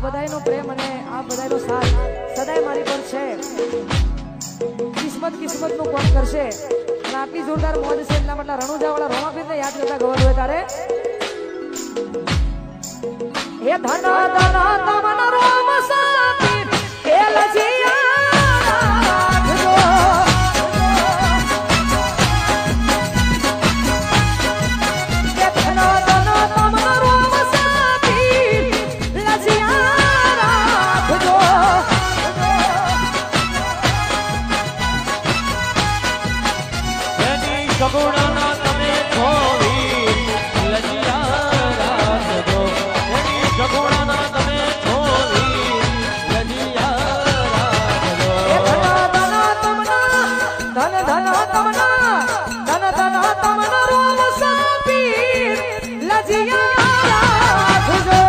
બધાયનો પ્રેમ અને આ બધાયનો સાથ સદાય મારી પર છે. કિસ્મત નું કોણ કરશે. અને આટલી જોરદાર મોજ છે એટલા માટે રણુજાવાળા રોમાપીરને યાદ કરતા ગવર હોય તારે હે ધન ધન તમન રોમ સાપીર હે લજિયા રાખજો. હે ધન ધન તમન રોમ સાપીર લજિયા રાખજો. સગુણાના તમે છોવી લજિયા રાખજો. એની સગુણાના તમે છોવી લજિયા રાખજો. ધન ધન તમના ધન ધન તમના રોમ સાપીર લજિયા રાખજો.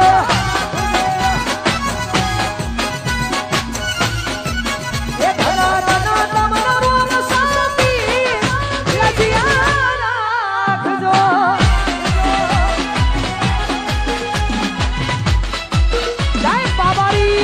હે ધન ધન તમના રોમ સાપીર લજિયા રાખજો. જય બાબારી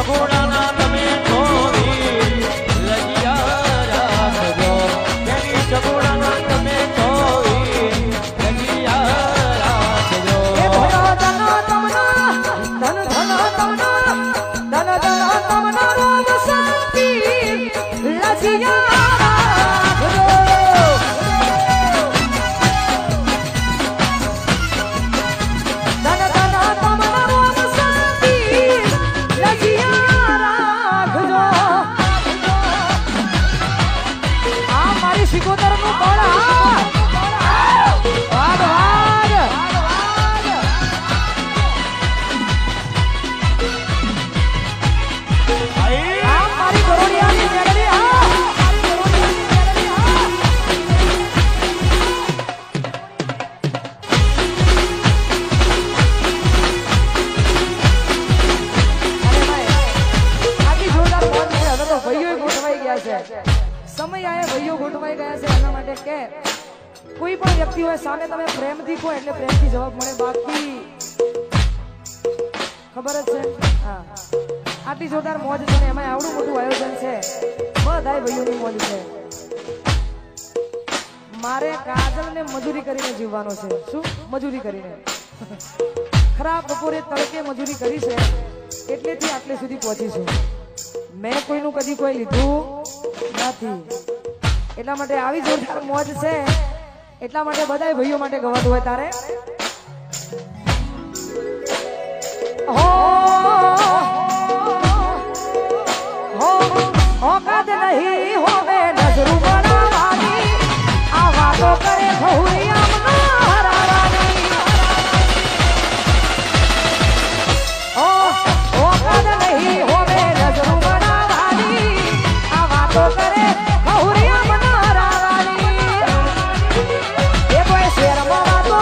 સગુણાના તમે છોવી લજિયા રાખજો. એની સગુણાના તમે છોવી લજિયા રાખજો. શિકોતર નું કોળા વાગ વાગ આ મારી ગોળિયાની મેળવી આટલી જોરદાર મોજ છે. હવે તો ભાઈઓ ગોઠવાઈ ગયા છે. સમય આયા ભાઈઓ ગોઠવાઈ ગયા છે એના માટે કે કોઈ પણ વ્યક્તિ હોય સામે તમે પ્રેમથી કહો એટલે પ્રેમથી જવાબ મળે. બાકી ખબર જ છે. હા આટલી જોરદાર મોજ છે ને એમાં આવડું મોટું આયોજન છે. બધાય ભાઈઓની મોજ છે. મારે કાજલને મજૂરી કરીને જીવવાનો છે. શું મજૂરી કરીને ખરાબ બપોરે તડકે મજૂરી કરી છે એટલેથી આટલે સુધી પહોંચી છું. મેં કોઈનું કદી કોઈ લીધું નથી. એટલા માટે આવી જોરદાર મોજ છે. એટલા માટે બધાય ભાઈઓ માટે ગવાતું હોય તારે ઓકાત નહીં હોવે નજરું બનાવવાની આ વાતો કરે ભૌરિયામાં હરાવાની. ઓકાત નહીં હોવે નજરું બનાવવાની આ વાતો કરે ભૌરિયામાં હરાવાની. એ કોઈ શેરમાં વાતો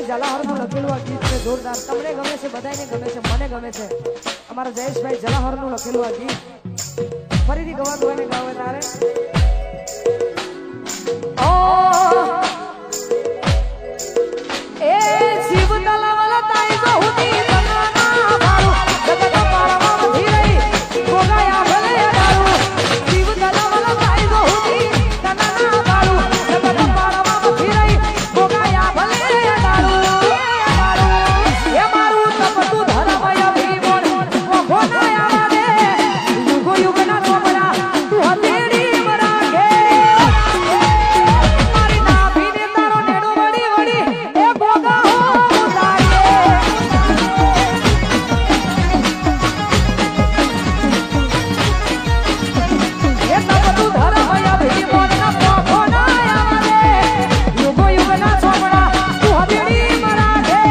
જલાહરનું લખેલું આ ગીત છે જોરદાર. તમને ગમે છે, બધાને ગમે છે, મને ગમે છે. અમારા જયેશભાઈ જલાહરનું લખેલું આ ગીત ફરીથી ગવાતું હોય ને ગાવે તારે. એ શિવ તલાવલા તાઈ બહુની તનાના ભાળું જગત પાળવા વધી રહી ભોગાયા ભલે દારૂ. શિવ તલાવલા તાઈ બહુની તનાના ભાળું જગત પાળવા વધી રહી ભોગાયા ભલે દારૂ. એ મારું તપતું ધર્મય ભીમોન ઓખો ના આવા દે યુગો યુગના ચોપડા તું હથેળી મરાગે. મારી નાભીને તારો નેડો વળી વળી એ ભોગા હો ઉતારે. એ તપતું ધર્મય ભીમોન ઓખો ના આવા દે યુગો યુગના ચોપડા તું હથેળી મરાગે.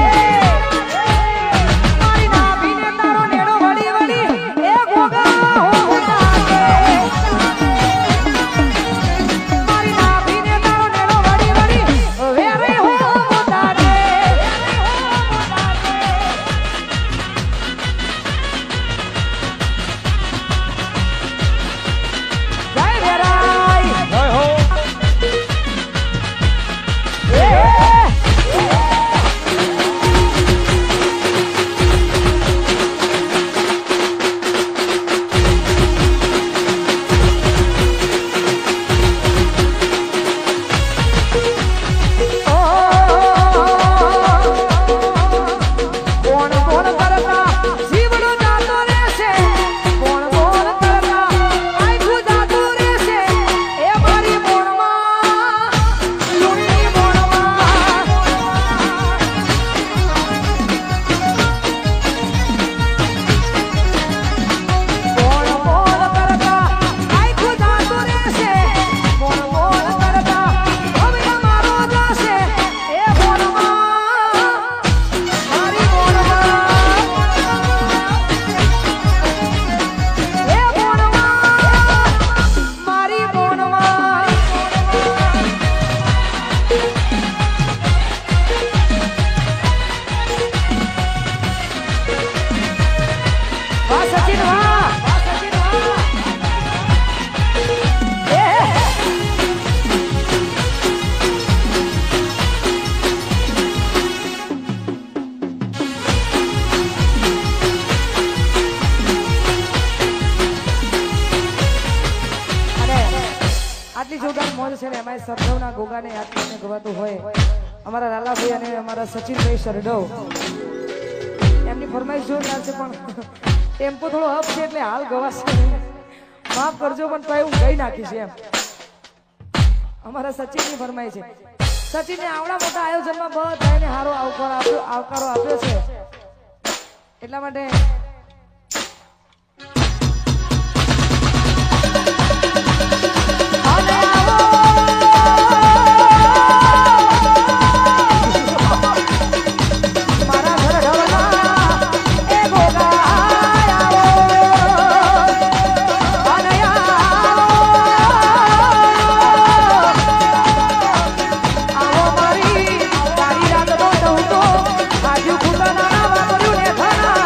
મારી નાભીને તારો નેડો વળી વળી એ ભોગા હો ઉતારે. મારી નાભીને તારો નેડો વળી વળી વેરે હો ઉતારે. જય વેરાઈ. જય હો કોણ કોણ કરતા જીવડો જાતો રહેશે. કોણ કોણ કરતા આખું જાતું રહેશે. એ મારી મોણમાં લુણી મોણમાં કોણ કોણ કરતા આખું જાતું રહેશે. કોણ કોણ કરતા હવે અમારો જશે. એ મોણમાં મારી મોણમાં એ મોણમાં મારી મોણમાં. વાહ સચિન વાહ. એ અને આટલી જોરદાર મોજ છે ને એમાં સરડવના ગોગાને યાદ કરીને ગવાતું હોય અમારા લાલાભાઈ અને અમારા સચિનભાઈ સરડવ. એમની ફરમાઈશ જોરદાર છે પણ ટેમ્પો થોડો અપ છે એટલે હાલ ગવાશે નહીં. માફ કરજો પણ તો હું ગઈ નાખીશ એમ. અમારા સચિનની ફરમાઈ છે. સચિનને આવડા મોટા આયોજનમાં બધાને સારો આવકારો આપ્યો છે એટલા માટે અને આવો મારા ઘર ઢવલા એ ગોગા આવો. અને આવો મારી રાત નો તો આજુ ખુદા ના વાપર્યું ને થના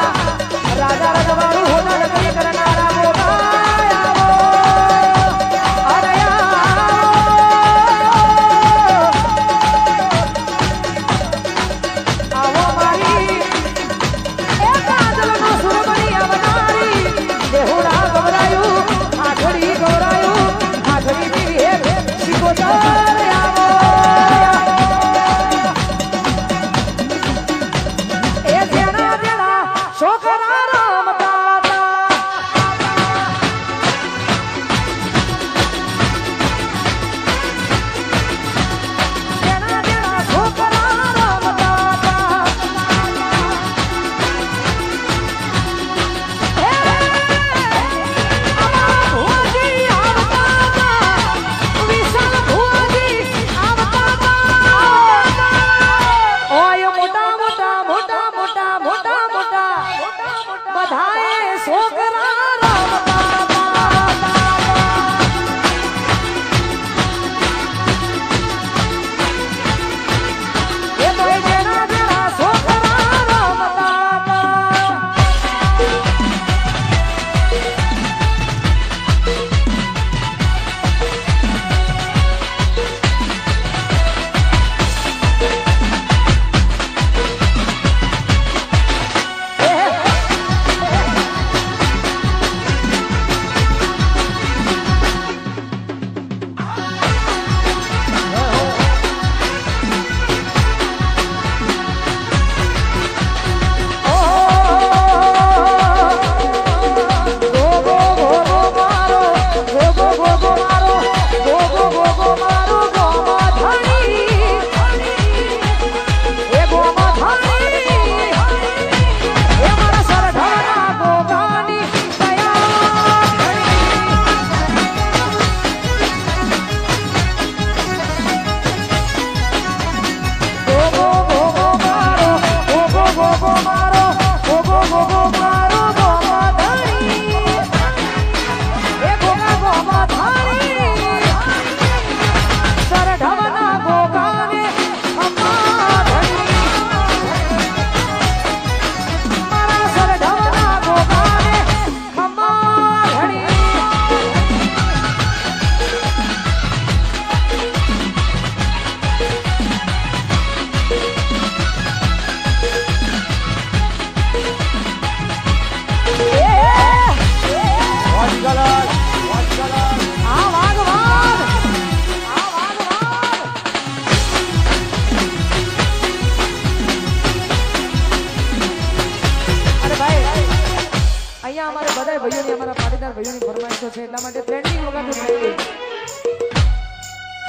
અહીંયા અમારે બધા ભાઈઓની અમારા પાટીદાર ભાઈઓની ફરમાઈશો છે એટલા માટે ટ્રેન્ડિંગ વગાડો ટ્રેન્ડિંગ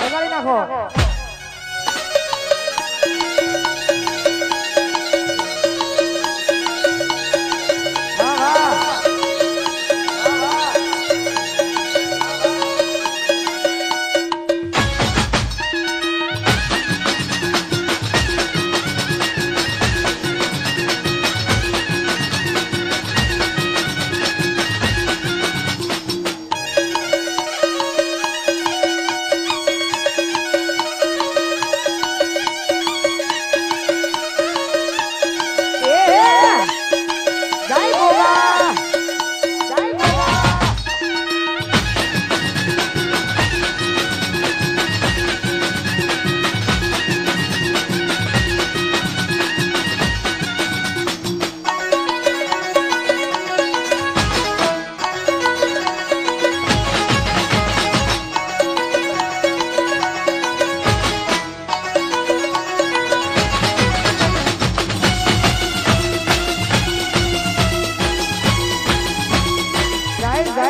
વગાડી નાખો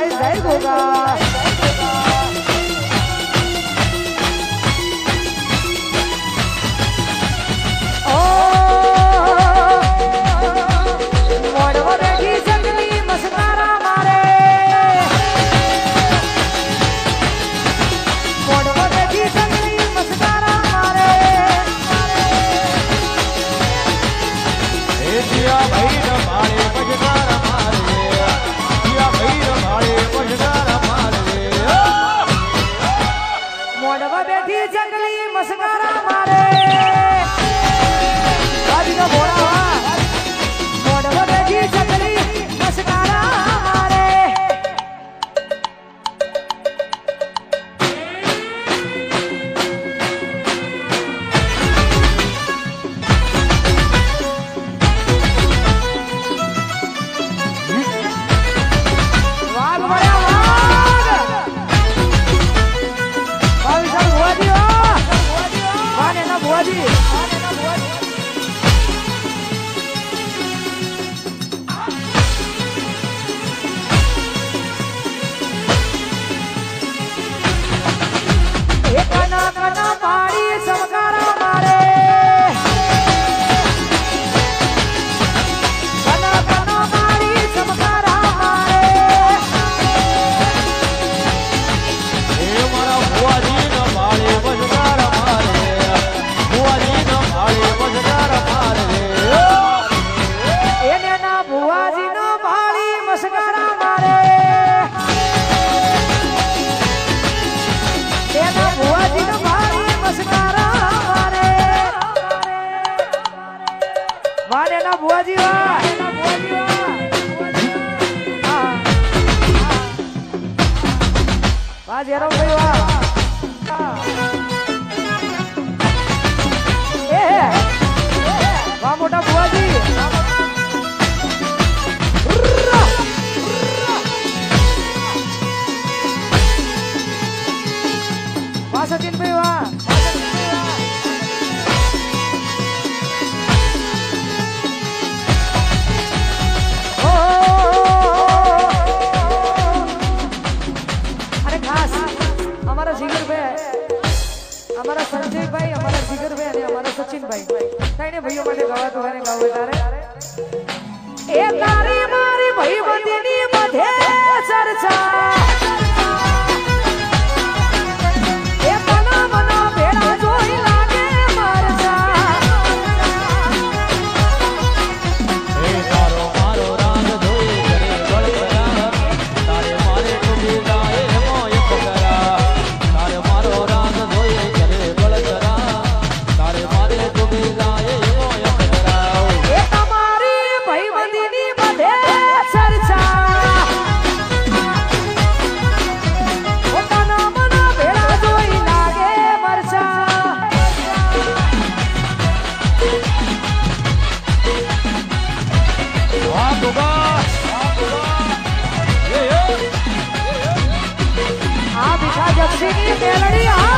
જય ગોગા જંગલી મસકારા મારે આજનો ભોળા મોઢો બેઠી જંગલી મસકારા મારે વાઘ મળ્યા बुआजी वाह जेरो भाई वाह मोटा बुआजी वाह सचिन भाई वाह हमारा संजय भाई हमारा जिगर भाई और हमारा सचिन भाई ताने भाइयों माटे गावातो है ने गावे तारे ए तारी मारी भाई बंदीनी मधे चर्चा ए मना मना भेड़ा जोई लागे मरजा ए तारो मारो राग धोई करे बड़करा तारे मारे टुबी जाए मोय पकड़ा तारे मारो राग धोई जक्षिनी मेलड़ी